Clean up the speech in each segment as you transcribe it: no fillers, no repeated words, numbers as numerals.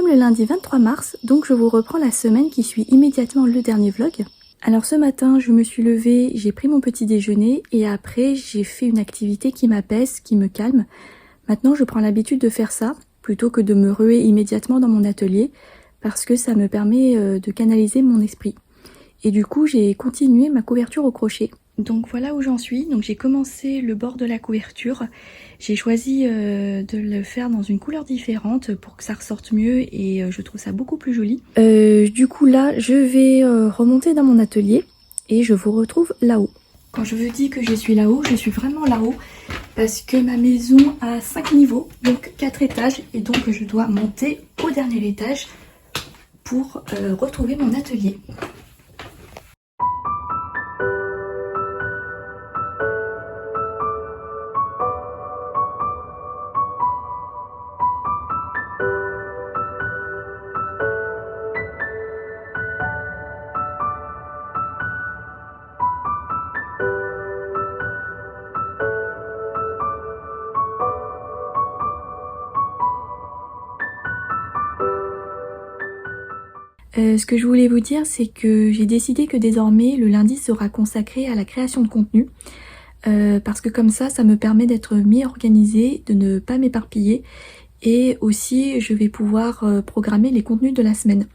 sommes le lundi 23 mars, donc je vous reprends la semaine qui suit immédiatement le dernier vlog. Alors ce matin, je me suis levée, j'ai pris mon petit déjeuner et après j'ai fait une activité qui m'apaise, qui me calme. Maintenant je prends l'habitude de faire ça, plutôt que de me ruer immédiatement dans mon atelier, parce que ça me permet de canaliser mon esprit. Et du coup j'ai continué ma couverture au crochet. Donc voilà où j'en suis, donc j'ai commencé le bord de la couverture. J'ai choisi de le faire dans une couleur différente pour que ça ressorte mieux et je trouve ça beaucoup plus joli. Du coup là, je vais remonter dans mon atelier et je vous retrouve là-haut. Quand je vous dis que je suis là-haut, je suis vraiment là-haut parce que ma maison a 5 niveaux, donc 4 étages et donc je dois monter au dernier étage pour retrouver mon atelier. Ce que je voulais vous dire, c'est que j'ai décidé que désormais le lundi sera consacré à la création de contenu. Parce que comme ça me permet d'être mieux organisée, de ne pas m'éparpiller. Et aussi, je vais pouvoir programmer les contenus de la semaine.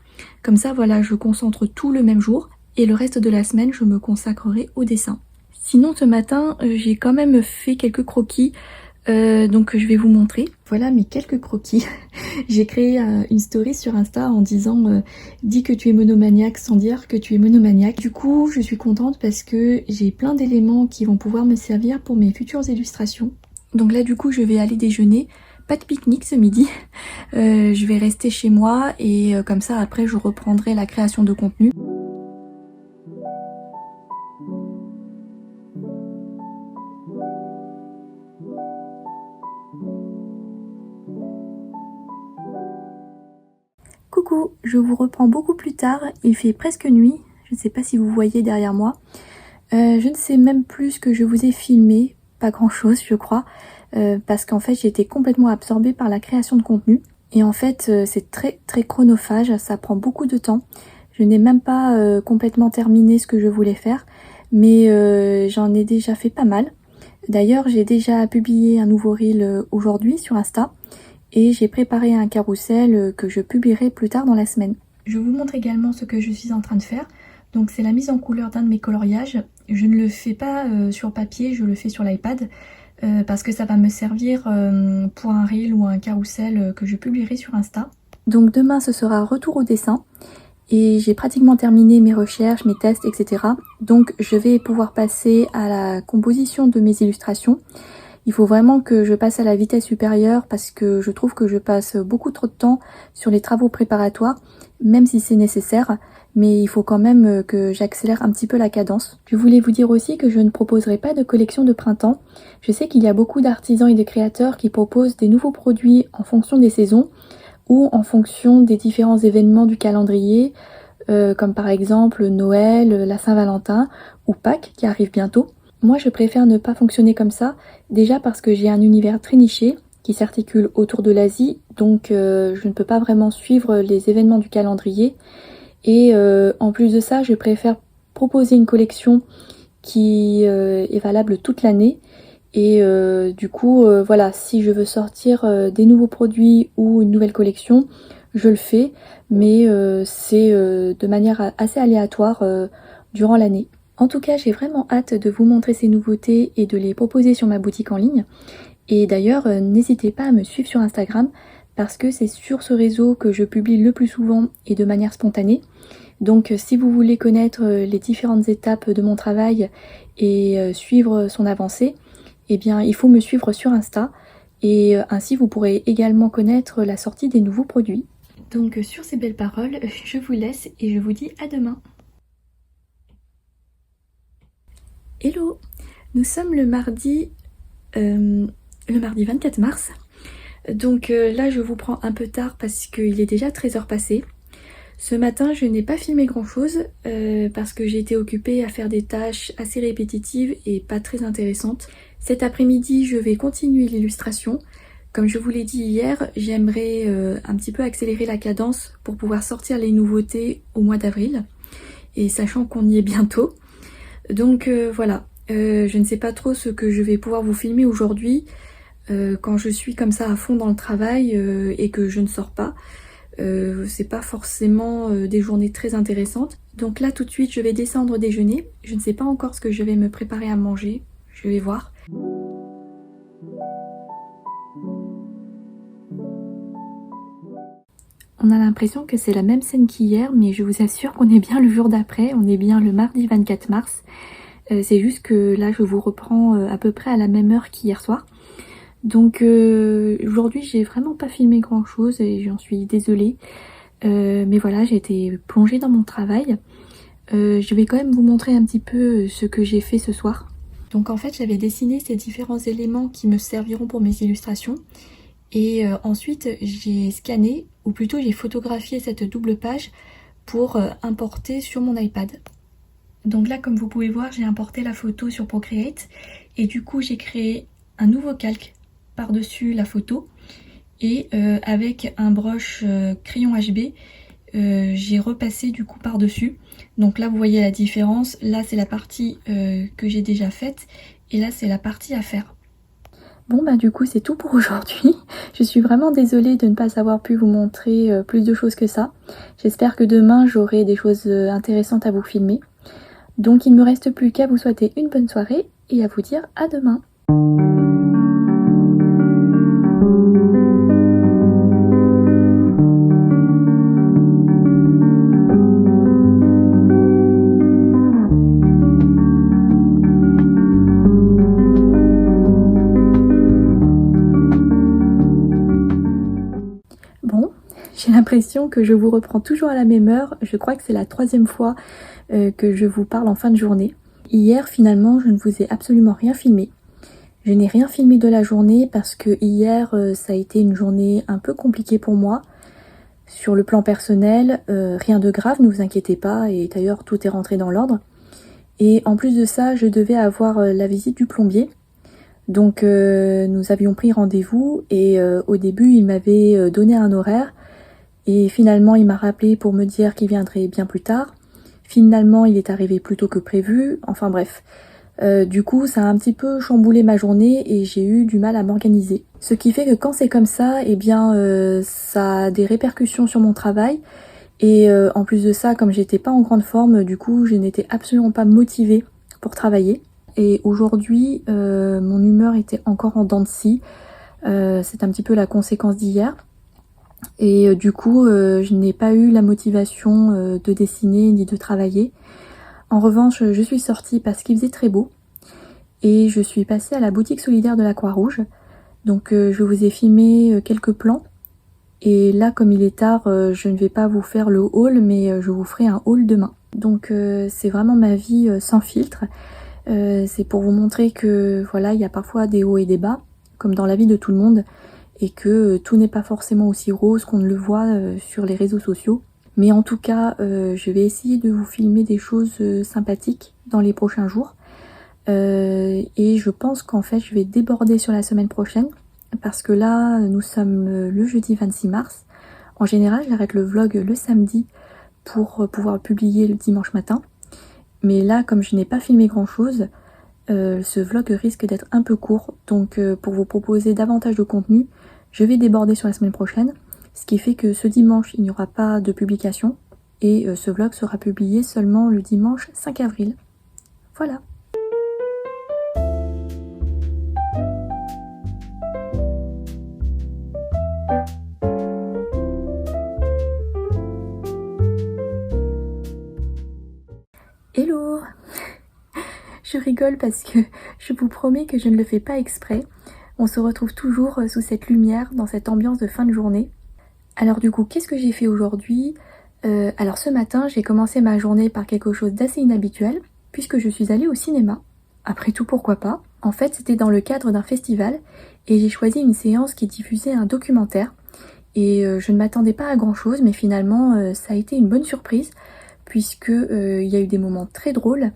Comme ça, voilà, je concentre tout le même jour. Et le reste de la semaine, je me consacrerai au dessin. Sinon, ce matin, j'ai quand même fait quelques croquis. Donc je vais vous montrer. Voilà mes quelques croquis. J'ai créé une story sur Insta en disant dis que tu es monomaniaque sans dire que tu es monomaniaque. Du coup je suis contente parce que j'ai plein d'éléments qui vont pouvoir me servir pour mes futures illustrations. Donc là du coup je vais aller déjeuner. Pas de pique-nique ce midi. Je vais rester chez moi et comme ça après je reprendrai la création de contenu. Coucou, je vous reprends beaucoup plus tard, il fait presque nuit, je ne sais pas si vous voyez derrière moi. Je ne sais même plus ce que je vous ai filmé, pas grand chose je crois, parce qu'en fait j'ai été complètement absorbée par la création de contenu. Et en fait c'est très chronophage, ça prend beaucoup de temps. Je n'ai même pas complètement terminé ce que je voulais faire, mais j'en ai déjà fait pas mal. D'ailleurs j'ai déjà publié un nouveau reel aujourd'hui sur Insta. Et j'ai préparé un carrousel que je publierai plus tard dans la semaine. Je vous montre également ce que je suis en train de faire. Donc c'est la mise en couleur d'un de mes coloriages. Je ne le fais pas sur papier, je le fais sur l'iPad parce que ça va me servir pour un reel ou un carrousel que je publierai sur Insta. Donc demain ce sera retour au dessin et j'ai pratiquement terminé mes recherches, mes tests, etc. Donc je vais pouvoir passer à la composition de mes illustrations. Il faut vraiment que je passe à la vitesse supérieure parce que je trouve que je passe beaucoup trop de temps sur les travaux préparatoires, même si c'est nécessaire, mais il faut quand même que j'accélère un petit peu la cadence. Je voulais vous dire aussi que je ne proposerai pas de collection de printemps. Je sais qu'il y a beaucoup d'artisans et de créateurs qui proposent des nouveaux produits en fonction des saisons ou en fonction des différents événements du calendrier, comme par exemple Noël, la Saint-Valentin ou Pâques qui arrive bientôt. Moi je préfère ne pas fonctionner comme ça, déjà parce que j'ai un univers très niché qui s'articule autour de l'Asie, donc je ne peux pas vraiment suivre les événements du calendrier. Et en plus de ça, je préfère proposer une collection qui est valable toute l'année. Et du coup, voilà, si je veux sortir des nouveaux produits ou une nouvelle collection, je le fais, mais c'est de manière assez aléatoire durant l'année. En tout cas, j'ai vraiment hâte de vous montrer ces nouveautés et de les proposer sur ma boutique en ligne. Et d'ailleurs, n'hésitez pas à me suivre sur Instagram parce que c'est sur ce réseau que je publie le plus souvent et de manière spontanée. Donc si vous voulez connaître les différentes étapes de mon travail et suivre son avancée, eh bien il faut me suivre sur Insta et ainsi vous pourrez également connaître la sortie des nouveaux produits. Donc sur ces belles paroles, je vous laisse et je vous dis à demain. Hello, nous sommes le mardi 24 mars. Donc là je vous prends un peu tard parce qu'il est déjà 13h passé. Ce matin je n'ai pas filmé grand chose parce que j'ai été occupée à faire des tâches assez répétitives et pas très intéressantes. Cet après-midi je vais continuer l'illustration. Comme je vous l'ai dit hier, j'aimerais un petit peu accélérer la cadence pour pouvoir sortir les nouveautés au mois d'avril. Et sachant qu'on y est bientôt. Donc voilà, je ne sais pas trop ce que je vais pouvoir vous filmer aujourd'hui quand je suis comme ça à fond dans le travail et que je ne sors pas. C'est pas forcément des journées très intéressantes. Donc là tout de suite je vais descendre déjeuner. Je ne sais pas encore ce que je vais me préparer à manger. Je vais voir. On a l'impression que c'est la même scène qu'hier, mais je vous assure qu'on est bien le jour d'après, on est bien le mardi 24 mars. C'est juste que là je vous reprends à peu près à la même heure qu'hier soir. Donc aujourd'hui j'ai vraiment pas filmé grand chose et j'en suis désolée. Mais voilà, j'ai été plongée dans mon travail. Je vais quand même vous montrer un petit peu ce que j'ai fait ce soir. Donc en fait j'avais dessiné ces différents éléments qui me serviront pour mes illustrations. Et ensuite j'ai scanné, ou plutôt j'ai photographié cette double page pour importer sur mon iPad. Donc là comme vous pouvez voir j'ai importé la photo sur Procreate et du coup j'ai créé un nouveau calque par-dessus la photo et avec un brush crayon HB j'ai repassé du coup par-dessus. Donc là vous voyez la différence, là c'est la partie que j'ai déjà faite et là c'est la partie à faire. Bon bah du coup c'est tout pour aujourd'hui. Je suis vraiment désolée de ne pas avoir pu vous montrer plus de choses que ça. J'espère que demain j'aurai des choses intéressantes à vous filmer. Donc il ne me reste plus qu'à vous souhaiter une bonne soirée et à vous dire à demain. Bon, j'ai l'impression que je vous reprends toujours à la même heure. Je crois que c'est la 3e fois que je vous parle en fin de journée. Hier, finalement, je ne vous ai absolument rien filmé. Je n'ai rien filmé de la journée parce que hier, ça a été une journée un peu compliquée pour moi. Sur le plan personnel, rien de grave, ne vous inquiétez pas, et d'ailleurs tout est rentré dans l'ordre. Et en plus de ça, je devais avoir la visite du plombier. Donc nous avions pris rendez-vous et au début il m'avait donné un horaire et finalement il m'a rappelé pour me dire qu'il viendrait bien plus tard. Finalement il est arrivé plus tôt que prévu, enfin bref. Du coup ça a un petit peu chamboulé ma journée et j'ai eu du mal à m'organiser. Ce qui fait que quand c'est comme ça, eh bien ça a des répercussions sur mon travail. Et en plus de ça, comme j'étais pas en grande forme, du coup je n'étais absolument pas motivée pour travailler. Et aujourd'hui, mon humeur était encore en dents de scie. C'est un petit peu la conséquence d'hier. Et du coup, je n'ai pas eu la motivation de dessiner ni de travailler. En revanche, je suis sortie parce qu'il faisait très beau. Et je suis passée à la boutique solidaire de la Croix-Rouge. Donc je vous ai filmé quelques plans. Et là, comme il est tard, je ne vais pas vous faire le haul, mais je vous ferai un haul demain. Donc c'est vraiment ma vie sans filtre. C'est pour vous montrer que voilà, il y a parfois des hauts et des bas, comme dans la vie de tout le monde, et que tout n'est pas forcément aussi rose qu'on ne le voit sur les réseaux sociaux. Mais en tout cas, je vais essayer de vous filmer des choses sympathiques dans les prochains jours. Et je pense qu'en fait, je vais déborder sur la semaine prochaine, parce que là, nous sommes le jeudi 26 mars. En général, j'arrête le vlog le samedi pour pouvoir publier le dimanche matin. Mais là, comme je n'ai pas filmé grand chose, ce vlog risque d'être un peu court. Donc pour vous proposer davantage de contenu, je vais déborder sur la semaine prochaine. Ce qui fait que ce dimanche, il n'y aura pas de publication. Et ce vlog sera publié seulement le dimanche 5 avril. Voilà. Hello! Je rigole parce que je vous promets que je ne le fais pas exprès. On se retrouve toujours sous cette lumière, dans cette ambiance de fin de journée. Alors du coup, qu'est-ce que j'ai fait aujourd'hui? Alors ce matin, j'ai commencé ma journée par quelque chose d'assez inhabituel, puisque je suis allée au cinéma. Après tout, pourquoi pas? En fait, c'était dans le cadre d'un festival, et j'ai choisi une séance qui diffusait un documentaire. Et je ne m'attendais pas à grand chose, mais finalement, ça a été une bonne surprise, puisque il y a eu des moments très drôles,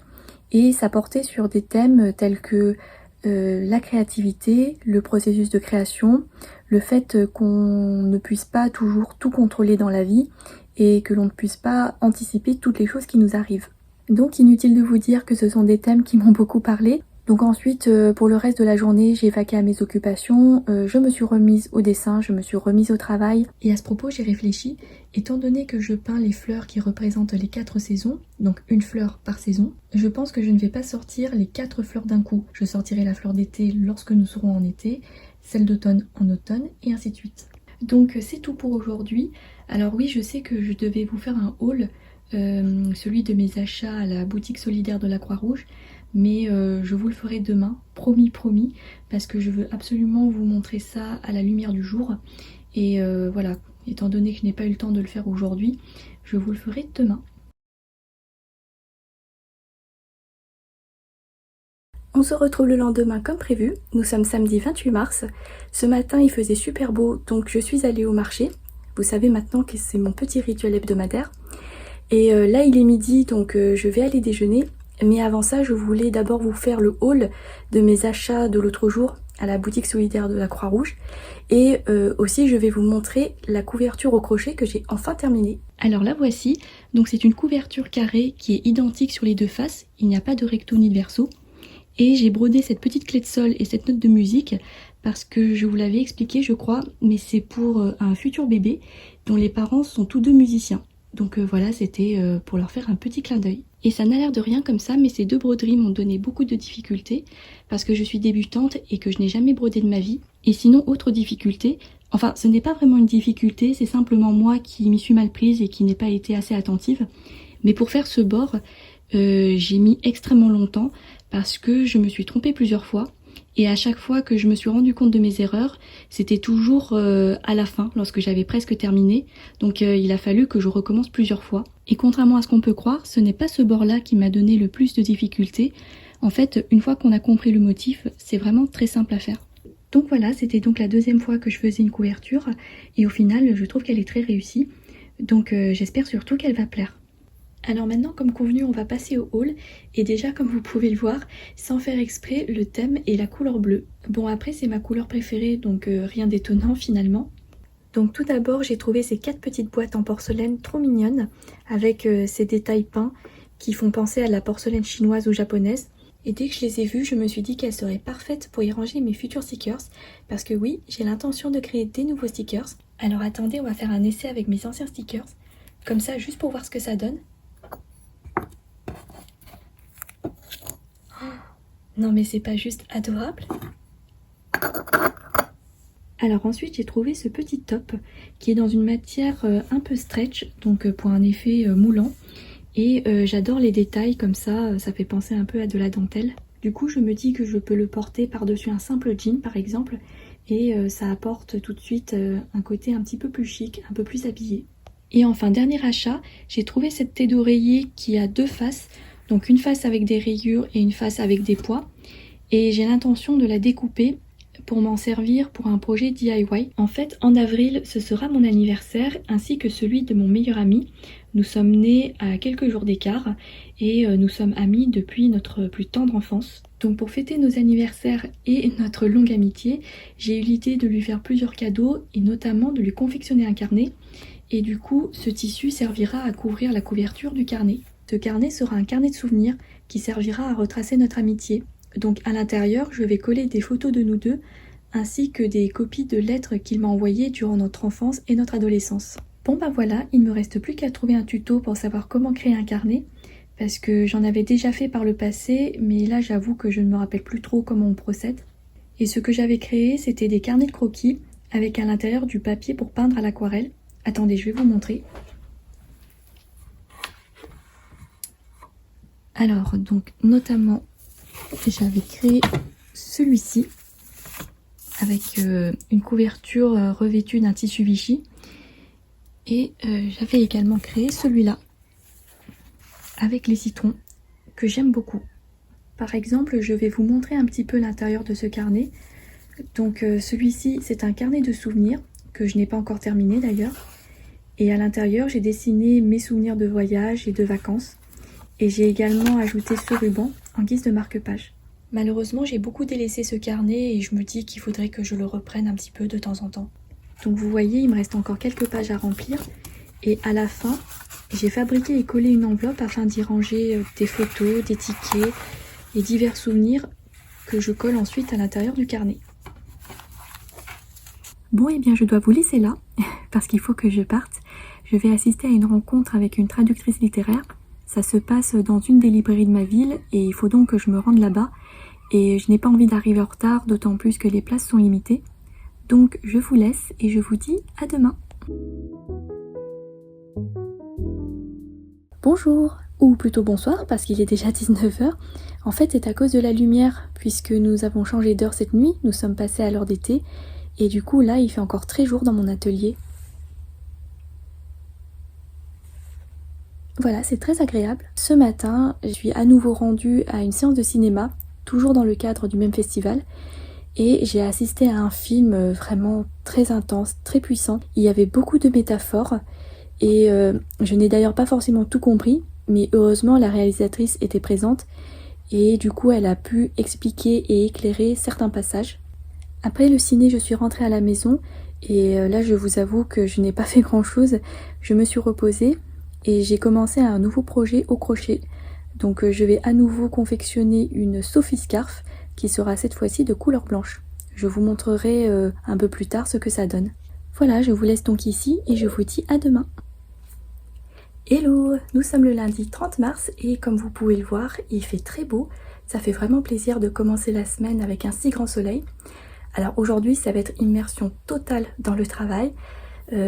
et ça portait sur des thèmes tels que la créativité, le processus de création, le fait qu'on ne puisse pas toujours tout contrôler dans la vie et que l'on ne puisse pas anticiper toutes les choses qui nous arrivent. Donc inutile de vous dire que ce sont des thèmes qui m'ont beaucoup parlé. Donc ensuite, pour le reste de la journée, j'ai vaqué à mes occupations, je me suis remise au dessin, je me suis remise au travail. Et à ce propos, j'ai réfléchi, étant donné que je peins les fleurs qui représentent les 4 saisons, donc une fleur par saison, je pense que je ne vais pas sortir les 4 fleurs d'un coup. Je sortirai la fleur d'été lorsque nous serons en été, celle d'automne en automne, et ainsi de suite. Donc c'est tout pour aujourd'hui. Alors oui, je sais que je devais vous faire un haul, celui de mes achats à la boutique solidaire de la Croix-Rouge, mais je vous le ferai demain, promis promis, parce que je veux absolument vous montrer ça à la lumière du jour. Et voilà, étant donné que je n'ai pas eu le temps de le faire aujourd'hui, je vous le ferai demain. On se retrouve le lendemain comme prévu, nous sommes samedi 28 mars. Ce matin il faisait super beau, donc je suis allée au marché. Vous savez maintenant que c'est mon petit rituel hebdomadaire. Et là il est midi, donc je vais aller déjeuner. Mais avant ça, je voulais d'abord vous faire le haul de mes achats de l'autre jour à la boutique solidaire de la Croix-Rouge. Et aussi, je vais vous montrer la couverture au crochet que j'ai enfin terminée. Alors la voici. Donc c'est une couverture carrée qui est identique sur les deux faces. Il n'y a pas de recto ni de verso. Et j'ai brodé cette petite clé de sol et cette note de musique parce que je vous l'avais expliqué, je crois, mais c'est pour un futur bébé dont les parents sont tous deux musiciens. Donc voilà, c'était pour leur faire un petit clin d'œil. Et ça n'a l'air de rien comme ça, mais ces deux broderies m'ont donné beaucoup de difficultés parce que je suis débutante et que je n'ai jamais brodé de ma vie. Et sinon, autre difficulté, enfin ce n'est pas vraiment une difficulté, c'est simplement moi qui m'y suis mal prise et qui n'ai pas été assez attentive. Mais pour faire ce bord, j'ai mis extrêmement longtemps parce que je me suis trompée plusieurs fois. Et à chaque fois que je me suis rendu compte de mes erreurs, c'était toujours à la fin, lorsque j'avais presque terminé. Donc il a fallu que je recommence plusieurs fois. Et contrairement à ce qu'on peut croire, ce n'est pas ce bord-là qui m'a donné le plus de difficultés. En fait, une fois qu'on a compris le motif, c'est vraiment très simple à faire. Donc voilà, c'était donc la deuxième fois que je faisais une couverture. Et au final, je trouve qu'elle est très réussie. Donc j'espère surtout qu'elle va plaire. Alors maintenant, comme convenu, on va passer au haul. Et déjà, comme vous pouvez le voir, sans faire exprès, le thème est la couleur bleue. Bon, après, c'est ma couleur préférée, donc rien d'étonnant finalement. Donc tout d'abord, j'ai trouvé ces 4 petites boîtes en porcelaine trop mignonnes, avec ces détails peints qui font penser à la porcelaine chinoise ou japonaise. Et dès que je les ai vues, je me suis dit qu'elles seraient parfaites pour y ranger mes futurs stickers. Parce que oui, j'ai l'intention de créer des nouveaux stickers. Alors attendez, on va faire un essai avec mes anciens stickers. Comme ça, juste pour voir ce que ça donne. Non mais c'est pas juste adorable. Alors ensuite j'ai trouvé ce petit top qui est dans une matière un peu stretch, donc pour un effet moulant. Et j'adore les détails comme ça fait penser un peu à de la dentelle. Du coup je me dis que je peux le porter par-dessus un simple jean par exemple. Et ça apporte tout de suite un côté un petit peu plus chic, un peu plus habillé. Et enfin dernier achat, j'ai trouvé cette tête d'oreiller qui a deux faces. Donc une face avec des rayures et une face avec des pois. Et j'ai l'intention de la découper pour m'en servir pour un projet DIY. En fait, en avril, ce sera mon anniversaire ainsi que celui de mon meilleur ami. Nous sommes nés à quelques jours d'écart et nous sommes amis depuis notre plus tendre enfance. Donc pour fêter nos anniversaires et notre longue amitié, j'ai eu l'idée de lui faire plusieurs cadeaux et notamment de lui confectionner un carnet. Et du coup, ce tissu servira à couvrir la couverture du carnet. Ce carnet sera un carnet de souvenirs qui servira à retracer notre amitié. Donc à l'intérieur, je vais coller des photos de nous deux, ainsi que des copies de lettres qu'il m'a envoyées durant notre enfance et notre adolescence. Bon bah voilà, il ne me reste plus qu'à trouver un tuto pour savoir comment créer un carnet, parce que j'en avais déjà fait par le passé, mais là j'avoue que je ne me rappelle plus trop comment on procède. Et ce que j'avais créé, c'était des carnets de croquis, avec à l'intérieur du papier pour peindre à l'aquarelle. Attendez, je vais vous montrer. Alors, donc, notamment, j'avais créé celui-ci avec une couverture revêtue d'un tissu Vichy. Et j'avais également créé celui-là avec les citrons que j'aime beaucoup. Par exemple, je vais vous montrer un petit peu l'intérieur de ce carnet. Donc celui-ci, c'est un carnet de souvenirs que je n'ai pas encore terminé d'ailleurs. Et à l'intérieur, j'ai dessiné mes souvenirs de voyage et de vacances. Et j'ai également ajouté ce ruban en guise de marque-page. Malheureusement, j'ai beaucoup délaissé ce carnet et je me dis qu'il faudrait que je le reprenne un petit peu de temps en temps. Donc vous voyez, il me reste encore quelques pages à remplir et à la fin, j'ai fabriqué et collé une enveloppe afin d'y ranger des photos, des tickets et divers souvenirs que je colle ensuite à l'intérieur du carnet. Bon, et bien je dois vous laisser là parce qu'il faut que je parte. Je vais assister à une rencontre avec une traductrice littéraire. Ça se passe dans une des librairies de ma ville et il faut donc que je me rende là-bas. Et je n'ai pas envie d'arriver en retard, d'autant plus que les places sont limitées. Donc je vous laisse et je vous dis à demain. Bonjour, ou plutôt bonsoir parce qu'il est déjà 19 h. En fait c'est à cause de la lumière puisque nous avons changé d'heure cette nuit, nous sommes passés à l'heure d'été et du coup là il fait encore très jour dans mon atelier. Voilà, c'est très agréable. Ce matin, je suis à nouveau rendue à une séance de cinéma, toujours dans le cadre du même festival, et j'ai assisté à un film vraiment très intense, très puissant. Il y avait beaucoup de métaphores, et je n'ai d'ailleurs pas forcément tout compris, mais heureusement la réalisatrice était présente, et du coup elle a pu expliquer et éclairer certains passages. Après le ciné, je suis rentrée à la maison, et là je vous avoue que je n'ai pas fait grand chose, je me suis reposée, et j'ai commencé un nouveau projet au crochet. Donc je vais à nouveau confectionner une Sophie Scarf qui sera cette fois-ci de couleur blanche. Je vous montrerai un peu plus tard ce que ça donne. Voilà, je vous laisse donc ici et je vous dis à demain. Hello, nous sommes le lundi 30 mars et comme vous pouvez le voir, il fait très beau. Ça fait vraiment plaisir de commencer la semaine avec un si grand soleil. Alors aujourd'hui, ça va être immersion totale dans le travail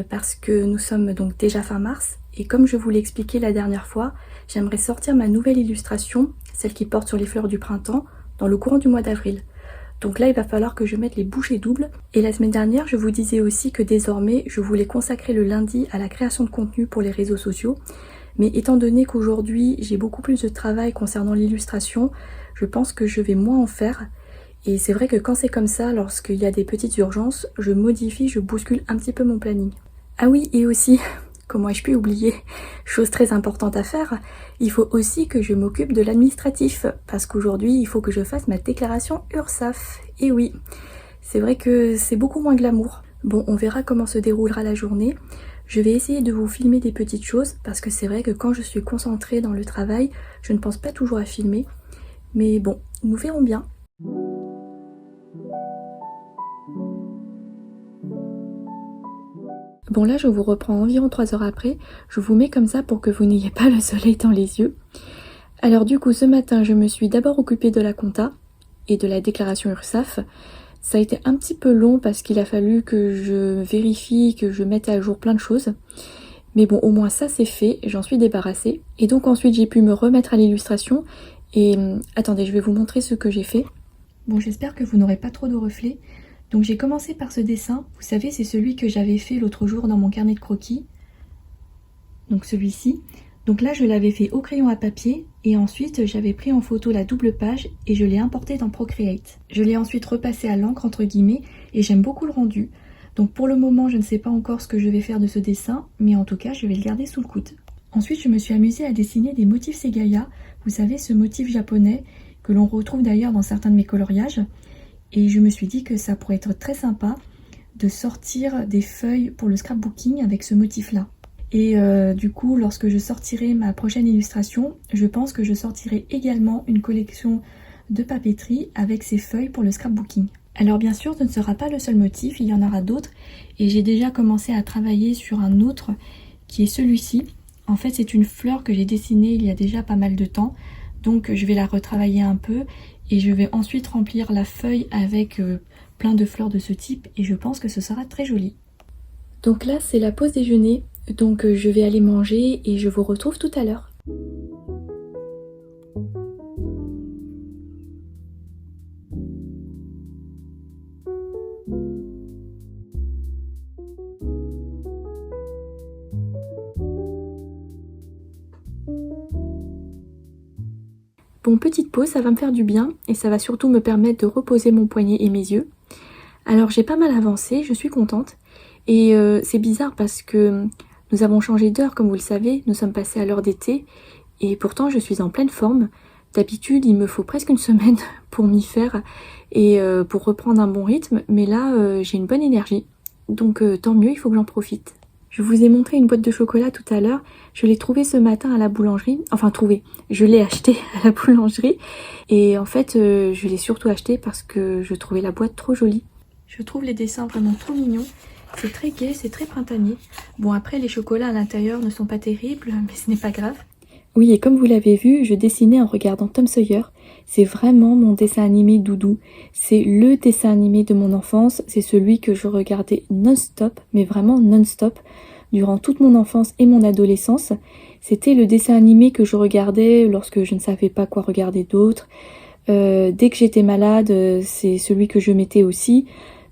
parce que nous sommes donc déjà fin mars. Et comme je vous l'ai expliqué la dernière fois, j'aimerais sortir ma nouvelle illustration, celle qui porte sur les fleurs du printemps, dans le courant du mois d'avril. Donc là, il va falloir que je mette les bouchées doubles. Et la semaine dernière, je vous disais aussi que désormais, je voulais consacrer le lundi à la création de contenu pour les réseaux sociaux. Mais étant donné qu'aujourd'hui, j'ai beaucoup plus de travail concernant l'illustration, je pense que je vais moins en faire. Et c'est vrai que quand c'est comme ça, lorsqu'il y a des petites urgences, je modifie, je bouscule un petit peu mon planning. Ah oui, et aussi... Comment ai-je pu oublier? Chose très importante à faire, il faut aussi que je m'occupe de l'administratif, parce qu'aujourd'hui, il faut que je fasse ma déclaration URSSAF. Et oui, c'est vrai que c'est beaucoup moins glamour. Bon, on verra comment se déroulera la journée. Je vais essayer de vous filmer des petites choses, parce que c'est vrai que quand je suis concentrée dans le travail, je ne pense pas toujours à filmer. Mais bon, nous verrons bien. Bon là je vous reprends environ 3 heures après, je vous mets comme ça pour que vous n'ayez pas le soleil dans les yeux. Alors du coup ce matin je me suis d'abord occupée de la compta et de la déclaration URSSAF. Ça a été un petit peu long parce qu'il a fallu que je vérifie, que je mette à jour plein de choses. Mais bon au moins ça c'est fait, j'en suis débarrassée. Et donc ensuite j'ai pu me remettre à l'illustration et attendez je vais vous montrer ce que j'ai fait. Bon j'espère que vous n'aurez pas trop de reflets. Donc j'ai commencé par ce dessin, vous savez c'est celui que j'avais fait l'autre jour dans mon carnet de croquis. Donc celui-ci. Donc là je l'avais fait au crayon à papier et ensuite j'avais pris en photo la double page et je l'ai importé dans Procreate. Je l'ai ensuite repassé à l'encre entre guillemets et j'aime beaucoup le rendu. Donc pour le moment je ne sais pas encore ce que je vais faire de ce dessin, mais en tout cas je vais le garder sous le coude. Ensuite je me suis amusée à dessiner des motifs Segaya, vous savez ce motif japonais que l'on retrouve d'ailleurs dans certains de mes coloriages. Et je me suis dit que ça pourrait être très sympa de sortir des feuilles pour le scrapbooking avec ce motif-là. Et du coup, lorsque je sortirai ma prochaine illustration, je pense que je sortirai également une collection de papeterie avec ces feuilles pour le scrapbooking. Alors bien sûr, ce ne sera pas le seul motif, il y en aura d'autres. Et j'ai déjà commencé à travailler sur un autre qui est celui-ci. En fait, c'est une fleur que j'ai dessinée il y a déjà pas mal de temps. Donc je vais la retravailler un peu. Et je vais ensuite remplir la feuille avec plein de fleurs de ce type et je pense que ce sera très joli. Donc là c'est la pause déjeuner, donc je vais aller manger et je vous retrouve tout à l'heure. Bon, petite pause, ça va me faire du bien et ça va surtout me permettre de reposer mon poignet et mes yeux. Alors j'ai pas mal avancé, je suis contente. Et c'est bizarre parce que nous avons changé d'heure comme vous le savez, nous sommes passés à l'heure d'été. Et pourtant je suis en pleine forme. D'habitude, il me faut presque une semaine pour m'y faire et pour reprendre un bon rythme, mais là, j'ai une bonne énergie. Donc tant mieux, il faut que j'en profite. Je vous ai montré une boîte de chocolat tout à l'heure. Je l'ai trouvée ce matin à la boulangerie. Enfin, je l'ai achetée à la boulangerie. Et en fait, je l'ai surtout achetée parce que je trouvais la boîte trop jolie. Je trouve les dessins vraiment trop mignons. C'est très gai, c'est très printanier. Bon, après, les chocolats à l'intérieur ne sont pas terribles, mais ce n'est pas grave. Oui, et comme vous l'avez vu, je dessinais en regardant Tom Sawyer. C'est vraiment mon dessin animé doudou. C'est le dessin animé de mon enfance. C'est celui que je regardais non-stop, mais vraiment non-stop, durant toute mon enfance et mon adolescence. C'était le dessin animé que je regardais lorsque je ne savais pas quoi regarder d'autre. Dès que j'étais malade, c'est celui que je mettais aussi.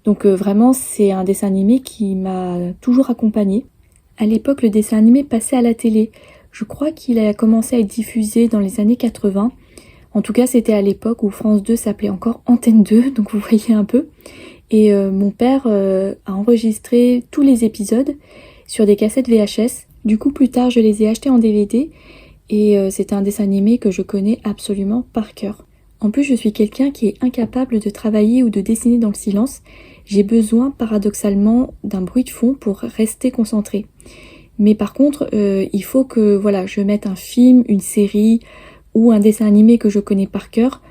Donc vraiment, c'est un dessin animé qui m'a toujours accompagnée. À l'époque, le dessin animé passait à la télé. Je crois qu'il a commencé à être diffusé dans les années 80. En tout cas, c'était à l'époque où France 2 s'appelait encore Antenne 2, donc vous voyez un peu. Et mon père a enregistré tous les épisodes sur des cassettes VHS. Du coup, plus tard, je les ai achetés en DVD et c'est un dessin animé que je connais absolument par cœur. En plus, je suis quelqu'un qui est incapable de travailler ou de dessiner dans le silence. J'ai besoin, paradoxalement, d'un bruit de fond pour rester concentrée. Mais par contre, il faut que je mette un film, une série ou un dessin animé que je connais par cœur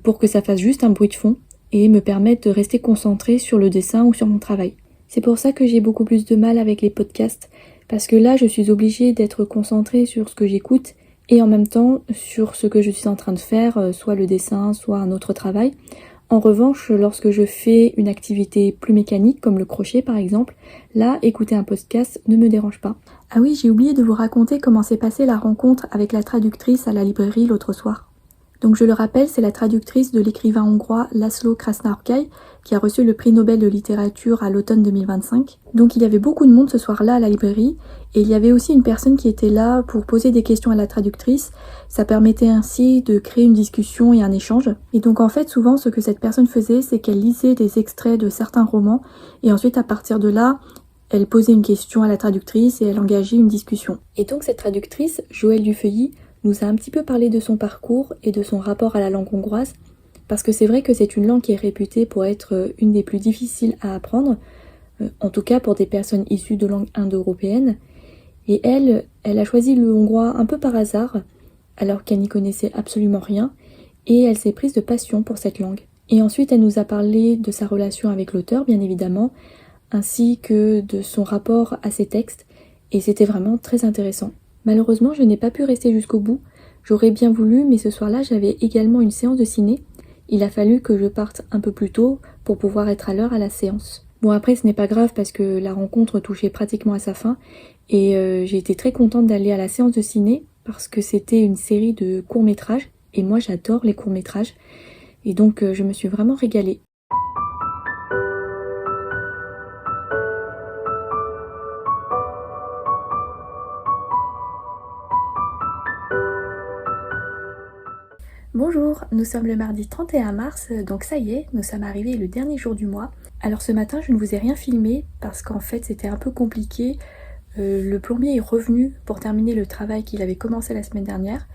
pour que ça fasse juste un bruit de fond et me permette de rester concentrée sur le dessin ou sur mon travail. C'est pour ça que j'ai beaucoup plus de mal avec les podcasts, parce que là, je suis obligée d'être concentrée sur ce que j'écoute et en même temps sur ce que je suis en train de faire, soit le dessin, soit un autre travail. En revanche, lorsque je fais une activité plus mécanique, comme le crochet par exemple, là, écouter un podcast ne me dérange pas. Ah oui, j'ai oublié de vous raconter comment s'est passée la rencontre avec la traductrice à la librairie l'autre soir. Donc je le rappelle, c'est la traductrice de l'écrivain hongrois László Krasznahorkai qui a reçu le prix Nobel de littérature à l'automne 2025. Donc il y avait beaucoup de monde ce soir-là à la librairie et il y avait aussi une personne qui était là pour poser des questions à la traductrice. Ça permettait ainsi de créer une discussion et un échange. Et donc en fait souvent ce que cette personne faisait, c'est qu'elle lisait des extraits de certains romans et ensuite à partir de là, elle posait une question à la traductrice et elle engageait une discussion. Et donc cette traductrice, Joëlle Dufeuilly, nous a un petit peu parlé de son parcours et de son rapport à la langue hongroise, parce que c'est vrai que c'est une langue qui est réputée pour être une des plus difficiles à apprendre, en tout cas pour des personnes issues de langues indo-européennes. Et elle a choisi le hongrois un peu par hasard, alors qu'elle n'y connaissait absolument rien, et elle s'est prise de passion pour cette langue. Et ensuite, elle nous a parlé de sa relation avec l'auteur, bien évidemment, ainsi que de son rapport à ses textes, et c'était vraiment très intéressant. Malheureusement, je n'ai pas pu rester jusqu'au bout. J'aurais bien voulu, mais ce soir-là, j'avais également une séance de ciné. Il a fallu que je parte un peu plus tôt pour pouvoir être à l'heure à la séance. Bon, après, ce n'est pas grave parce que la rencontre touchait pratiquement à sa fin et j'ai été très contente d'aller à la séance de ciné parce que c'était une série de courts-métrages et moi, j'adore les courts-métrages et donc je me suis vraiment régalée. Bonjour, nous sommes le mardi 31 mars, donc ça y est, nous sommes arrivés le dernier jour du mois. Alors ce matin, je ne vous ai rien filmé parce qu'en fait c'était un peu compliqué. Le plombier est revenu pour terminer le travail qu'il avait commencé la semaine dernière.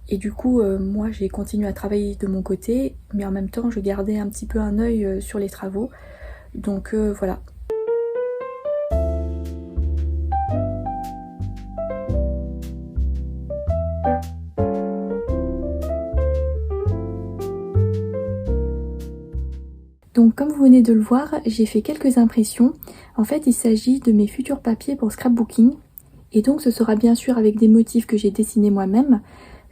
Et du coup, moi j'ai continué à travailler de mon côté, mais en même temps je gardais un petit peu un œil sur les travaux. Donc voilà. Donc comme vous venez de le voir, j'ai fait quelques impressions. En fait, il s'agit de mes futurs papiers pour scrapbooking. Et donc ce sera bien sûr avec des motifs que j'ai dessinés moi-même.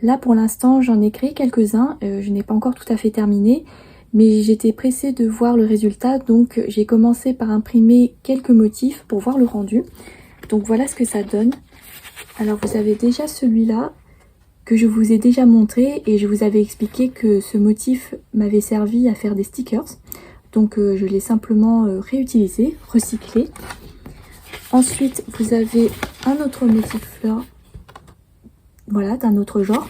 Là pour l'instant, j'en ai créé quelques-uns. Je n'ai pas encore tout à fait terminé. Mais j'étais pressée de voir le résultat. Donc j'ai commencé par imprimer quelques motifs pour voir le rendu. Donc voilà ce que ça donne. Alors vous avez déjà celui-là que je vous ai déjà montré. Et je vous avais expliqué que ce motif m'avait servi à faire des stickers. Donc je l'ai simplement réutilisé, recyclé. Ensuite, vous avez un autre motif là, voilà, d'un autre genre.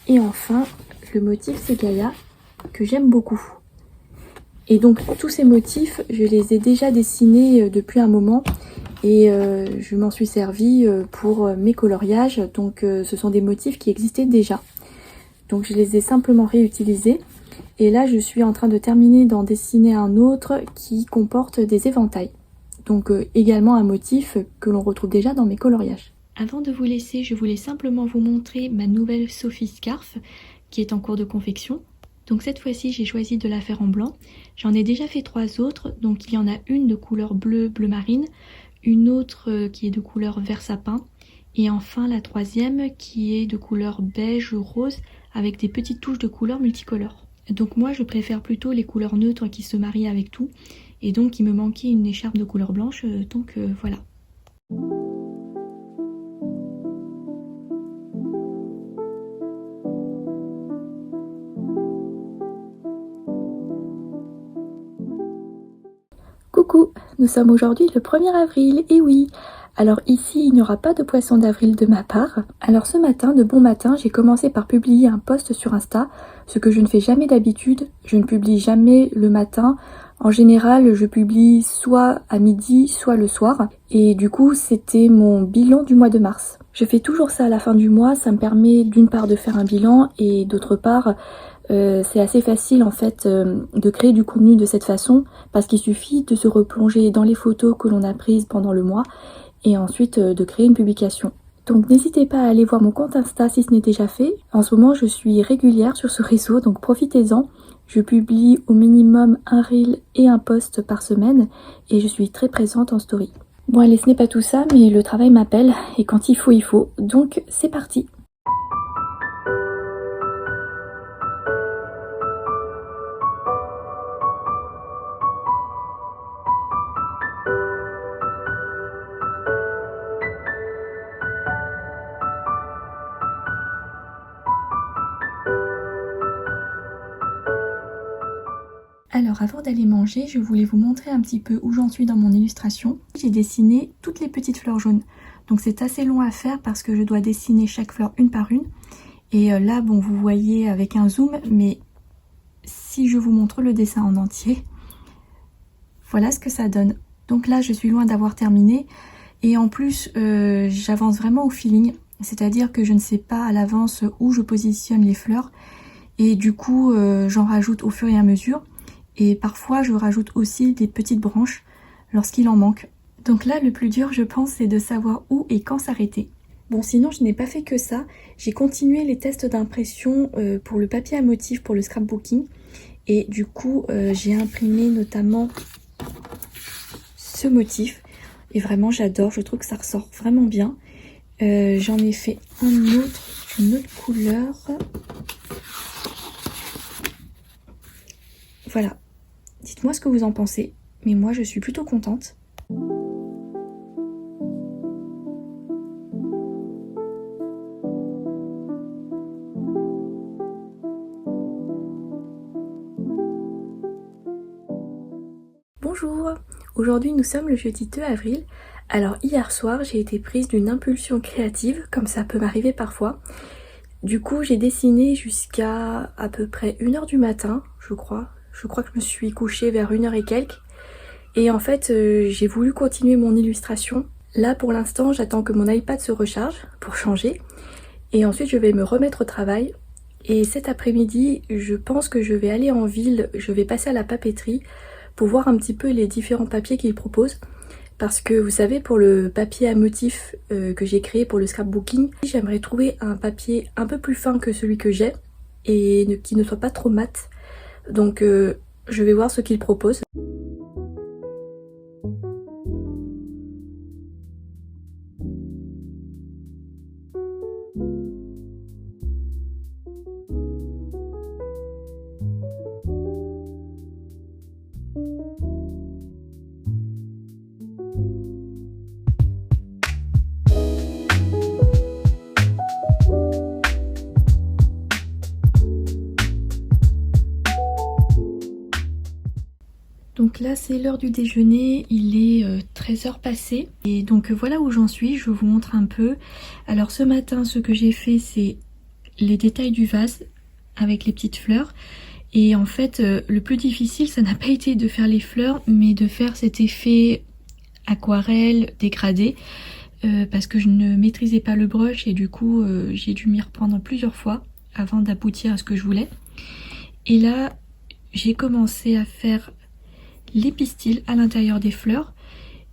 Et enfin, le motif Ségaya, que j'aime beaucoup. Et donc tous ces motifs, je les ai déjà dessinés depuis un moment. Et je m'en suis servi pour mes coloriages. Donc ce sont des motifs qui existaient déjà. Donc je les ai simplement réutilisés. Et là je suis en train de terminer d'en dessiner un autre qui comporte des éventails. Donc également un motif que l'on retrouve déjà dans mes coloriages. Avant de vous laisser, je voulais simplement vous montrer ma nouvelle Sophie Scarf qui est en cours de confection. Donc cette fois-ci j'ai choisi de la faire en blanc. J'en ai déjà fait 3 autres, donc il y en a une de couleur bleu marine, une autre qui est de couleur vert sapin, et enfin la troisième qui est de couleur beige rose avec des petites touches de couleurs multicolores. Donc moi je préfère plutôt les couleurs neutres qui se marient avec tout, et donc il me manquait une écharpe de couleur blanche, donc voilà. Coucou, nous sommes aujourd'hui le 1er avril, et oui. Alors ici, il n'y aura pas de poisson d'avril de ma part. Alors ce matin, de bon matin, j'ai commencé par publier un post sur Insta, ce que je ne fais jamais d'habitude. Je ne publie jamais le matin. En général, je publie soit à midi, soit le soir. Et du coup, c'était mon bilan du mois de mars. Je fais toujours ça à la fin du mois. Ça me permet d'une part de faire un bilan et d'autre part, c'est assez facile en fait de créer du contenu de cette façon parce qu'il suffit de se replonger dans les photos que l'on a prises pendant le mois et ensuite de créer une publication. Donc n'hésitez pas à aller voir mon compte Insta si ce n'est déjà fait. En ce moment je suis régulière sur ce réseau, donc profitez-en. Je publie au minimum un reel et un post par semaine et je suis très présente en story. Bon allez, ce n'est pas tout ça, mais le travail m'appelle et quand il faut, donc c'est parti. Alors avant d'aller manger, je voulais vous montrer un petit peu où j'en suis dans mon illustration. J'ai dessiné toutes les petites fleurs jaunes. Donc c'est assez long à faire parce que je dois dessiner chaque fleur une par une. Et là, bon, vous voyez avec un zoom, mais si je vous montre le dessin en entier, voilà ce que ça donne. Donc là, je suis loin d'avoir terminé. Et en plus, j'avance vraiment au feeling. C'est-à-dire que je ne sais pas à l'avance où je positionne les fleurs. Et du coup, j'en rajoute au fur et à mesure. Et parfois, je rajoute aussi des petites branches lorsqu'il en manque. Donc là, le plus dur, je pense, c'est de savoir où et quand s'arrêter. Bon, sinon, je n'ai pas fait que ça. J'ai continué les tests d'impression pour le papier à motifs, pour le scrapbooking. Et du coup, j'ai imprimé notamment ce motif. Et vraiment, j'adore. Je trouve que ça ressort vraiment bien. J'en ai fait une autre couleur. Voilà. Dites-moi ce que vous en pensez, mais moi je suis plutôt contente. Bonjour, aujourd'hui nous sommes le jeudi 2 avril. Alors hier soir j'ai été prise d'une impulsion créative, comme ça peut m'arriver parfois. Du coup j'ai dessiné jusqu'à peu près 1h du matin, je crois. Je crois que je me suis couchée vers 1h et quelques. Et en fait, j'ai voulu continuer mon illustration. Là, pour l'instant, j'attends que mon iPad se recharge pour changer. Et ensuite, je vais me remettre au travail. Et cet après-midi, je pense que je vais aller en ville. Je vais passer à la papeterie pour voir un petit peu les différents papiers qu'ils proposent. Parce que vous savez, pour le papier à motifs que j'ai créé pour le scrapbooking, j'aimerais trouver un papier un peu plus fin que celui que j'ai et qui ne soit pas trop mat. Donc je vais voir ce qu'ils proposent. Donc là c'est l'heure du déjeuner, il est 13h passé et donc voilà où j'en suis, je vous montre un peu. Alors ce matin ce que j'ai fait c'est les détails du vase avec les petites fleurs et en fait le plus difficile ça n'a pas été de faire les fleurs mais de faire cet effet aquarelle dégradé parce que je ne maîtrisais pas le brush et du coup j'ai dû m'y reprendre plusieurs fois avant d'aboutir à ce que je voulais. Et là, j'ai commencé à faire les pistils à l'intérieur des fleurs.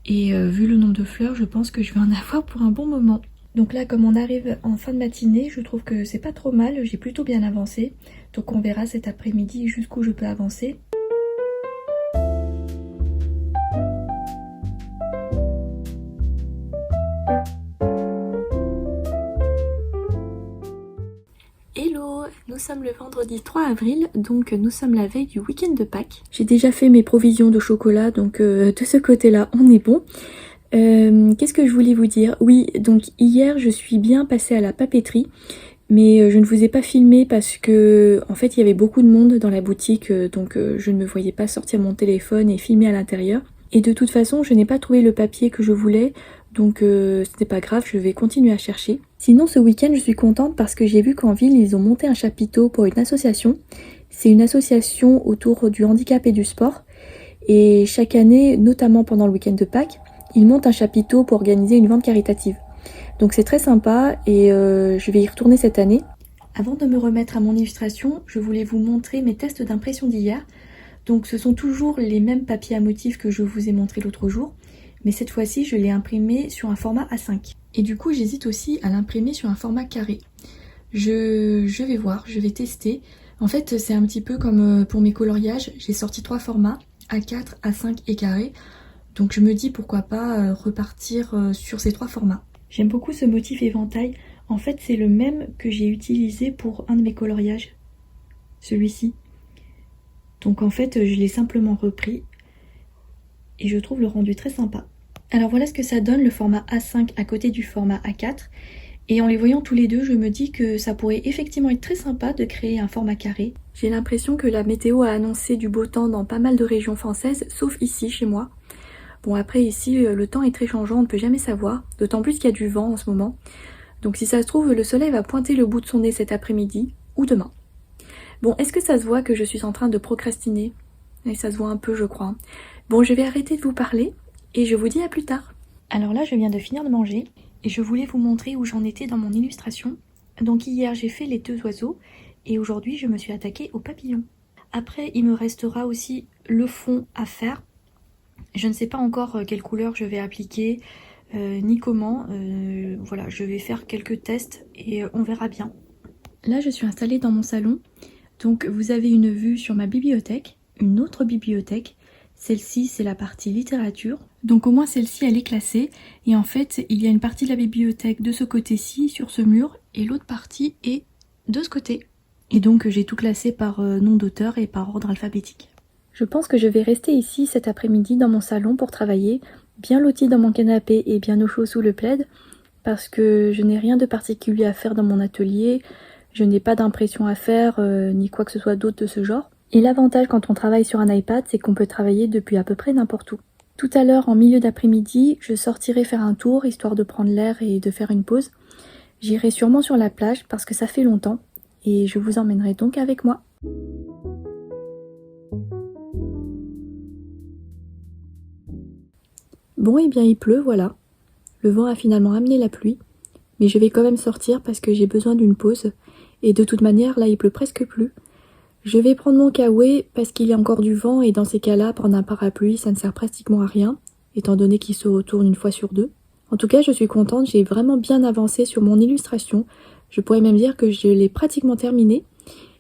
Et vu le nombre de fleurs, je pense que je vais en avoir pour un bon moment. Donc là, comme on arrive en fin de matinée, je trouve que c'est pas trop mal, j'ai plutôt bien avancé. Donc on verra cet après-midi jusqu'où je peux avancer. Hello, nous sommes le vendredi 3 avril, donc nous sommes la veille du week-end de Pâques. J'ai déjà fait mes provisions de chocolat, donc de ce côté-là, on est bon. Qu'est-ce que je voulais vous dire? Oui, donc hier, je suis bien passée à la papeterie, mais je ne vous ai pas filmé parce que, en fait, il y avait beaucoup de monde dans la boutique, donc je ne me voyais pas sortir mon téléphone et filmer à l'intérieur. Et de toute façon, je n'ai pas trouvé le papier que je voulais, donc ce n'est pas grave, je vais continuer à chercher. Sinon, ce week-end, je suis contente parce que j'ai vu qu'en ville, ils ont monté un chapiteau pour une association. C'est une association autour du handicap et du sport. Et chaque année, notamment pendant le week-end de Pâques, ils montent un chapiteau pour organiser une vente caritative. Donc c'est très sympa et je vais y retourner cette année. Avant de me remettre à mon illustration, je voulais vous montrer mes tests d'impression d'hier. Donc ce sont toujours les mêmes papiers à motifs que je vous ai montré l'autre jour, mais cette fois-ci je l'ai imprimé sur un format A5. Et du coup j'hésite aussi à l'imprimer sur un format carré. Je vais voir, je vais tester. En fait c'est un petit peu comme pour mes coloriages, j'ai sorti 3 formats, A4, A5 et carré. Donc je me dis pourquoi pas repartir sur ces 3 formats. J'aime beaucoup ce motif éventail. En fait c'est le même que j'ai utilisé pour un de mes coloriages. Celui-ci. Donc en fait je l'ai simplement repris. Et je trouve le rendu très sympa. Alors voilà ce que ça donne le format A5 à côté du format A4. Et en les voyant tous les deux, je me dis que ça pourrait effectivement être très sympa de créer un format carré. J'ai l'impression que la météo a annoncé du beau temps dans pas mal de régions françaises, sauf ici, chez moi. Bon après ici le temps est très changeant, on ne peut jamais savoir, d'autant plus qu'il y a du vent en ce moment. Donc si ça se trouve le soleil va pointer le bout de son nez cet après-midi ou demain. Bon, est-ce que ça se voit que je suis en train de procrastiner? Et ça se voit un peu je crois. Bon, je vais arrêter de vous parler et je vous dis à plus tard. Alors là je viens de finir de manger et je voulais vous montrer où j'en étais dans mon illustration. Donc hier j'ai fait les 2 oiseaux et aujourd'hui je me suis attaquée aux papillons. Après il me restera aussi le fond à faire. Je ne sais pas encore quelle couleur je vais appliquer, ni comment. Voilà, je vais faire quelques tests et on verra bien. Là, je suis installée dans mon salon. Donc, vous avez une vue sur ma bibliothèque, une autre bibliothèque. Celle-ci, c'est la partie littérature. Donc, au moins, celle-ci, elle est classée. Et en fait, il y a une partie de la bibliothèque de ce côté-ci, sur ce mur, et l'autre partie est de ce côté. Et donc, j'ai tout classé par nom d'auteur et par ordre alphabétique. Je pense que je vais rester ici cet après-midi dans mon salon pour travailler, bien lotie dans mon canapé et bien au chaud sous le plaid, parce que je n'ai rien de particulier à faire dans mon atelier, je n'ai pas d'impression à faire, ni quoi que ce soit d'autre de ce genre. Et l'avantage quand on travaille sur un iPad, c'est qu'on peut travailler depuis à peu près n'importe où. Tout à l'heure, en milieu d'après-midi, je sortirai faire un tour, histoire de prendre l'air et de faire une pause. J'irai sûrement sur la plage, parce que ça fait longtemps, et je vous emmènerai donc avec moi. Bon, et bien il pleut, voilà. Le vent a finalement amené la pluie, mais je vais quand même sortir parce que j'ai besoin d'une pause. Et de toute manière, là il pleut presque plus. Je vais prendre mon kawaii parce qu'il y a encore du vent et dans ces cas-là, prendre un parapluie, ça ne sert pratiquement à rien, étant donné qu'il se retourne une fois sur 2. En tout cas, je suis contente, j'ai vraiment bien avancé sur mon illustration. Je pourrais même dire que je l'ai pratiquement terminée.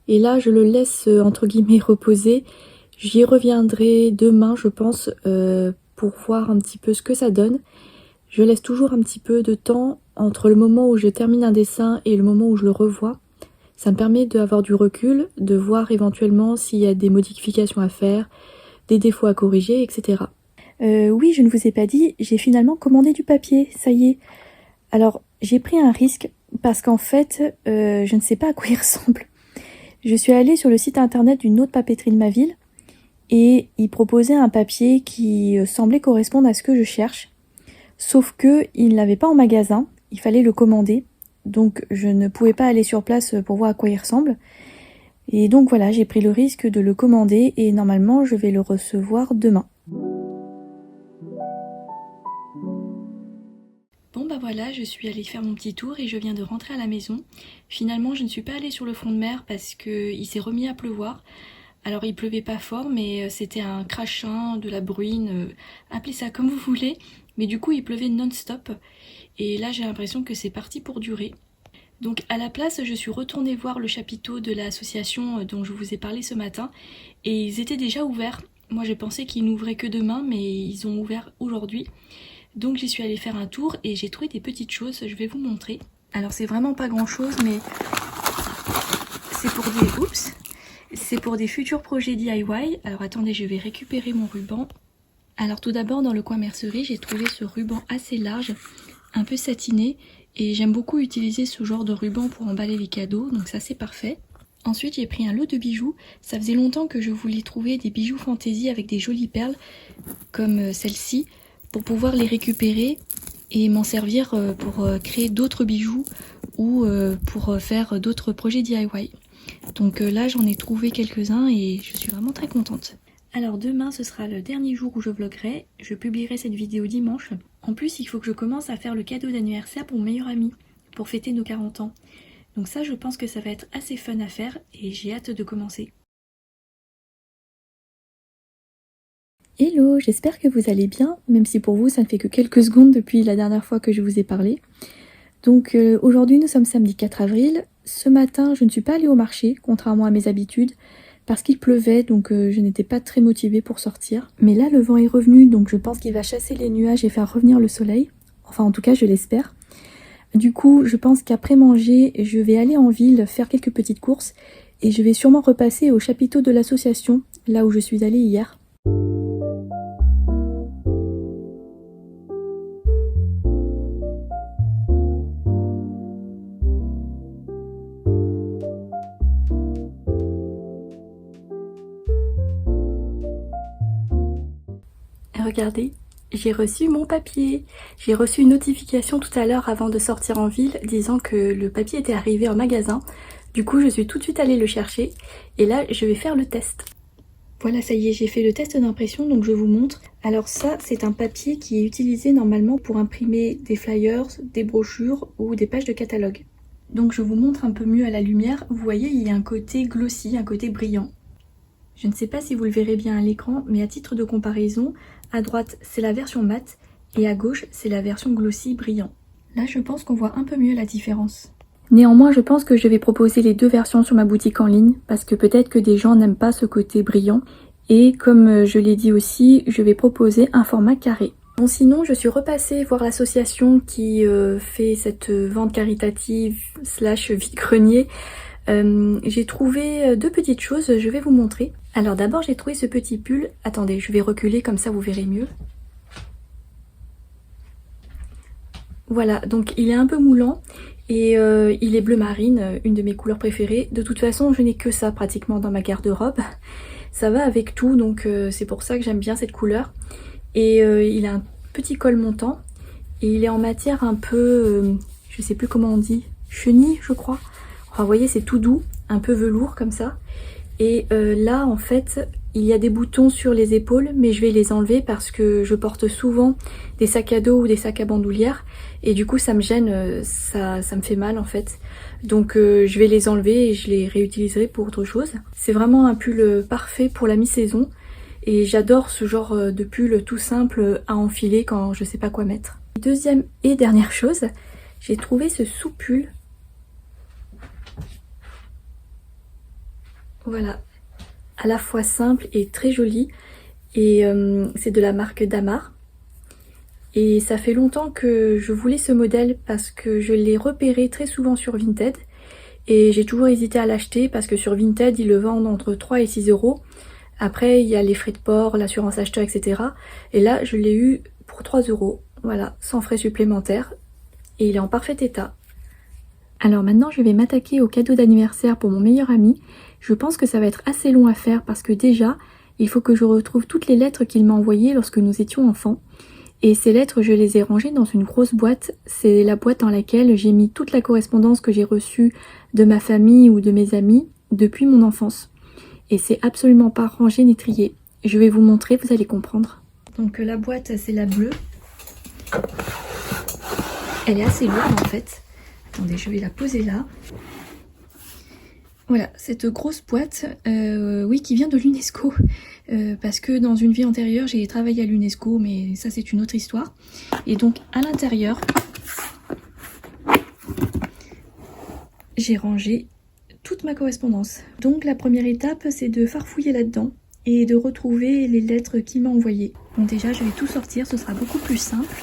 Et là, je le laisse entre guillemets reposer. J'y reviendrai demain, je pense, pour voir un petit peu ce que ça donne. Je laisse toujours un petit peu de temps entre le moment où je termine un dessin et le moment où je le revois. Ça me permet d'avoir du recul, de voir éventuellement s'il y a des modifications à faire, des défauts à corriger, etc. Oui, je ne vous ai pas dit, j'ai finalement commandé du papier, ça y est. Alors, j'ai pris un risque parce qu'en fait, je ne sais pas à quoi il ressemble. Je suis allée sur le site internet d'une autre papeterie de ma ville et ils proposaient un papier qui semblait correspondre à ce que je cherche. Sauf que il ne l'avait pas en magasin, il fallait le commander. Donc je ne pouvais pas aller sur place pour voir à quoi il ressemble. Et donc voilà, j'ai pris le risque de le commander et normalement je vais le recevoir demain. Bon bah voilà, je suis allée faire mon petit tour et je viens de rentrer à la maison. Finalement, je ne suis pas allée sur le front de mer parce qu'il s'est remis à pleuvoir. Alors il pleuvait pas fort, mais c'était un crachin, de la bruine, appelez ça comme vous voulez. Mais du coup, il pleuvait non-stop. Et là, j'ai l'impression que c'est parti pour durer. Donc à la place, je suis retournée voir le chapiteau de l'association dont je vous ai parlé ce matin. Et ils étaient déjà ouverts. Moi, j'ai pensé qu'ils n'ouvraient que demain, mais ils ont ouvert aujourd'hui. Donc j'y suis allée faire un tour et j'ai trouvé des petites choses, je vais vous montrer. Alors c'est vraiment pas grand chose, mais c'est pour des futurs projets DIY. Alors attendez, je vais récupérer mon ruban. Alors tout d'abord, dans le coin mercerie, j'ai trouvé ce ruban assez large, un peu satiné, et j'aime beaucoup utiliser ce genre de ruban pour emballer les cadeaux, donc ça c'est parfait. Ensuite, j'ai pris un lot de bijoux. Ça faisait longtemps que je voulais trouver des bijoux fantaisie avec des jolies perles, comme celle-ci, pour pouvoir les récupérer et m'en servir pour créer d'autres bijoux ou pour faire d'autres projets DIY. Donc là, j'en ai trouvé quelques-uns et je suis vraiment très contente. Alors demain, ce sera le dernier jour où je vloguerai. Je publierai cette vidéo dimanche. En plus, il faut que je commence à faire le cadeau d'anniversaire pour mon meilleur ami, pour fêter nos 40 ans. Donc ça, je pense que ça va être assez fun à faire et j'ai hâte de commencer. Hello, j'espère que vous allez bien, même si pour vous ça ne fait que quelques secondes depuis la dernière fois que je vous ai parlé. Donc aujourd'hui nous sommes samedi 4 avril. Ce matin je ne suis pas allée au marché, contrairement à mes habitudes, parce qu'il pleuvait, donc je n'étais pas très motivée pour sortir. Mais là le vent est revenu, donc je pense qu'il va chasser les nuages et faire revenir le soleil. Enfin en tout cas je l'espère. Du coup je pense qu'après manger, je vais aller en ville faire quelques petites courses et je vais sûrement repasser au chapiteau de l'association, là où je suis allée hier. Regardez, j'ai reçu mon papier. J'ai reçu une notification tout à l'heure avant de sortir en ville disant que le papier était arrivé en magasin. Du coup, je suis tout de suite allée le chercher et là, je vais faire le test. Voilà, ça y est, j'ai fait le test d'impression, donc je vous montre. Alors ça, c'est un papier qui est utilisé normalement pour imprimer des flyers, des brochures ou des pages de catalogue. Donc je vous montre un peu mieux à la lumière. Vous voyez, il y a un côté glossy, un côté brillant. Je ne sais pas si vous le verrez bien à l'écran, mais à titre de comparaison, à droite c'est la version mat et à gauche c'est la version glossy brillant. Là je pense qu'on voit un peu mieux la différence. Néanmoins je pense que je vais proposer les deux versions sur ma boutique en ligne parce que peut-être que des gens n'aiment pas ce côté brillant et comme je l'ai dit aussi, je vais proposer un format carré. Bon sinon je suis repassée voir l'association qui fait cette vente caritative / vide-grenier. J'ai trouvé deux petites choses, je vais vous montrer. Alors d'abord j'ai trouvé ce petit pull, attendez je vais reculer comme ça vous verrez mieux. Voilà, donc il est un peu moulant et il est bleu marine, une de mes couleurs préférées. De toute façon je n'ai que ça pratiquement dans ma garde-robe. Ça va avec tout, donc c'est pour ça que j'aime bien cette couleur. Et il a un petit col montant et il est en matière un peu, je sais plus comment on dit, chenille je crois. Enfin, vous voyez, c'est tout doux, un peu velours comme ça. Et là, en fait, il y a des boutons sur les épaules, mais je vais les enlever parce que je porte souvent des sacs à dos ou des sacs à bandoulière. Et du coup, ça me gêne, ça me fait mal en fait. Donc je vais les enlever et je les réutiliserai pour autre chose. C'est vraiment un pull parfait pour la mi-saison. Et j'adore ce genre de pull tout simple à enfiler quand je sais pas quoi mettre. Deuxième et dernière chose, j'ai trouvé ce sous-pull. Voilà, à la fois simple et très joli et c'est de la marque Damar et ça fait longtemps que je voulais ce modèle parce que je l'ai repéré très souvent sur Vinted et j'ai toujours hésité à l'acheter parce que sur Vinted ils le vendent entre 3 et 6 euros. Après il y a les frais de port, l'assurance acheteur etc. Et là je l'ai eu pour 3 euros, voilà, sans frais supplémentaires et il est en parfait état. Alors maintenant je vais m'attaquer au cadeau d'anniversaire pour mon meilleur ami. Je pense que ça va être assez long à faire parce que déjà, il faut que je retrouve toutes les lettres qu'il m'a envoyées lorsque nous étions enfants. Et ces lettres, je les ai rangées dans une grosse boîte. C'est la boîte dans laquelle j'ai mis toute la correspondance que j'ai reçue de ma famille ou de mes amis depuis mon enfance. Et c'est absolument pas rangé ni trié. Je vais vous montrer, vous allez comprendre. Donc la boîte, c'est la bleue. Elle est assez lourde en fait. Attendez, je vais la poser là. Voilà, cette grosse boîte, oui, qui vient de l'UNESCO. Parce que dans une vie antérieure, j'ai travaillé à l'UNESCO, mais ça c'est une autre histoire. Et donc à l'intérieur, j'ai rangé toute ma correspondance. Donc la première étape, c'est de farfouiller là-dedans et de retrouver les lettres qu'il m'a envoyées. Donc déjà, je vais tout sortir, ce sera beaucoup plus simple.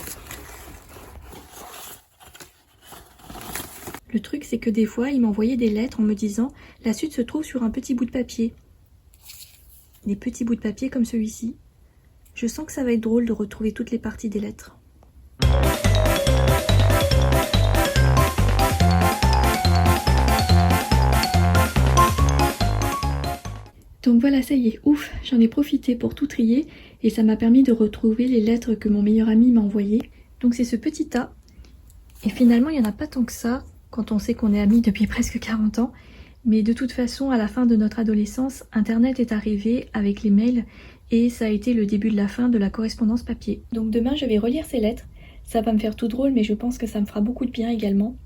Le truc, c'est que des fois, il m'envoyait des lettres en me disant « La suite se trouve sur un petit bout de papier ». Des petits bouts de papier comme celui-ci. Je sens que ça va être drôle de retrouver toutes les parties des lettres. Donc voilà, ça y est, ouf, j'en ai profité pour tout trier et ça m'a permis de retrouver les lettres que mon meilleur ami m'a envoyées. Donc c'est ce petit tas. Et finalement, il n'y en a pas tant que ça quand on sait qu'on est amis depuis presque 40 ans. Mais de toute façon, à la fin de notre adolescence, Internet est arrivé avec les mails et ça a été le début de la fin de la correspondance papier. Donc demain, je vais relire ces lettres. Ça va me faire tout drôle, mais je pense que ça me fera beaucoup de bien également.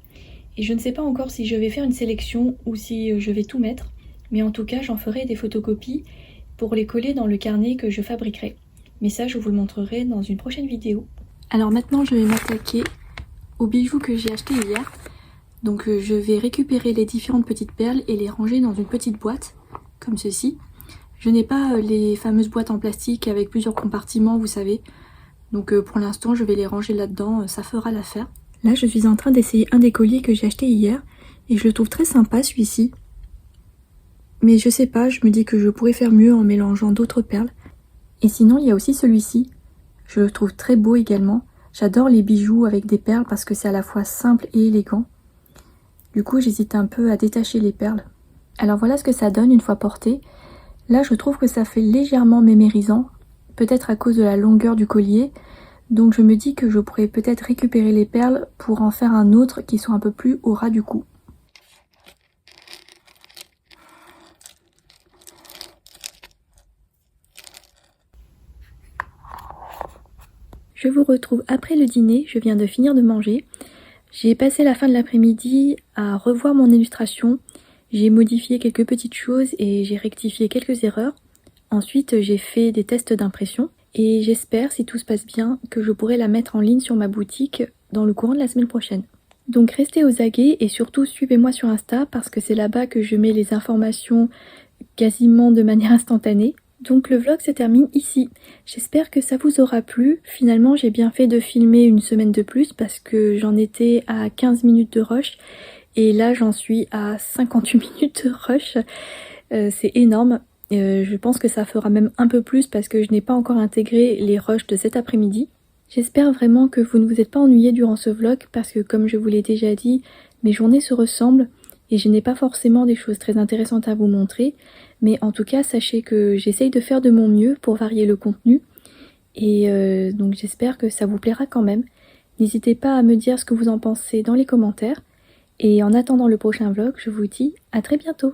Et je ne sais pas encore si je vais faire une sélection ou si je vais tout mettre. Mais en tout cas, j'en ferai des photocopies pour les coller dans le carnet que je fabriquerai. Mais ça, je vous le montrerai dans une prochaine vidéo. Alors maintenant, je vais m'attaquer aux bijoux que j'ai achetés hier. Donc je vais récupérer les différentes petites perles et les ranger dans une petite boîte, comme ceci. Je n'ai pas les fameuses boîtes en plastique avec plusieurs compartiments, vous savez. Donc pour l'instant, je vais les ranger là-dedans, ça fera l'affaire. Là, je suis en train d'essayer un des colliers que j'ai acheté hier et je le trouve très sympa, celui-ci. Mais je sais pas, je me dis que je pourrais faire mieux en mélangeant d'autres perles. Et sinon, il y a aussi celui-ci. Je le trouve très beau également. J'adore les bijoux avec des perles parce que c'est à la fois simple et élégant. Du coup, j'hésite un peu à détacher les perles. Alors voilà ce que ça donne une fois porté. Là, je trouve que ça fait légèrement mémérisant, peut-être à cause de la longueur du collier. Donc je me dis que je pourrais peut-être récupérer les perles pour en faire un autre qui soit un peu plus au ras du cou. Je vous retrouve après le dîner, je viens de finir de manger. J'ai passé la fin de l'après-midi à revoir mon illustration. J'ai modifié quelques petites choses et j'ai rectifié quelques erreurs. Ensuite, j'ai fait des tests d'impression et j'espère, si tout se passe bien, que je pourrai la mettre en ligne sur ma boutique dans le courant de la semaine prochaine. Donc restez aux aguets et surtout suivez-moi sur Insta parce que c'est là-bas que je mets les informations quasiment de manière instantanée. Donc le vlog se termine ici. J'espère que ça vous aura plu. Finalement, j'ai bien fait de filmer une semaine de plus parce que j'en étais à 15 minutes de rush et là j'en suis à 58 minutes de rush. C'est énorme. Je pense que ça fera même un peu plus parce que je n'ai pas encore intégré les rushs de cet après-midi. J'espère vraiment que vous ne vous êtes pas ennuyés durant ce vlog parce que comme je vous l'ai déjà dit, mes journées se ressemblent et je n'ai pas forcément des choses très intéressantes à vous montrer. Mais en tout cas, sachez que j'essaye de faire de mon mieux pour varier le contenu. Et donc j'espère que ça vous plaira quand même. N'hésitez pas à me dire ce que vous en pensez dans les commentaires. Et en attendant le prochain vlog, je vous dis à très bientôt.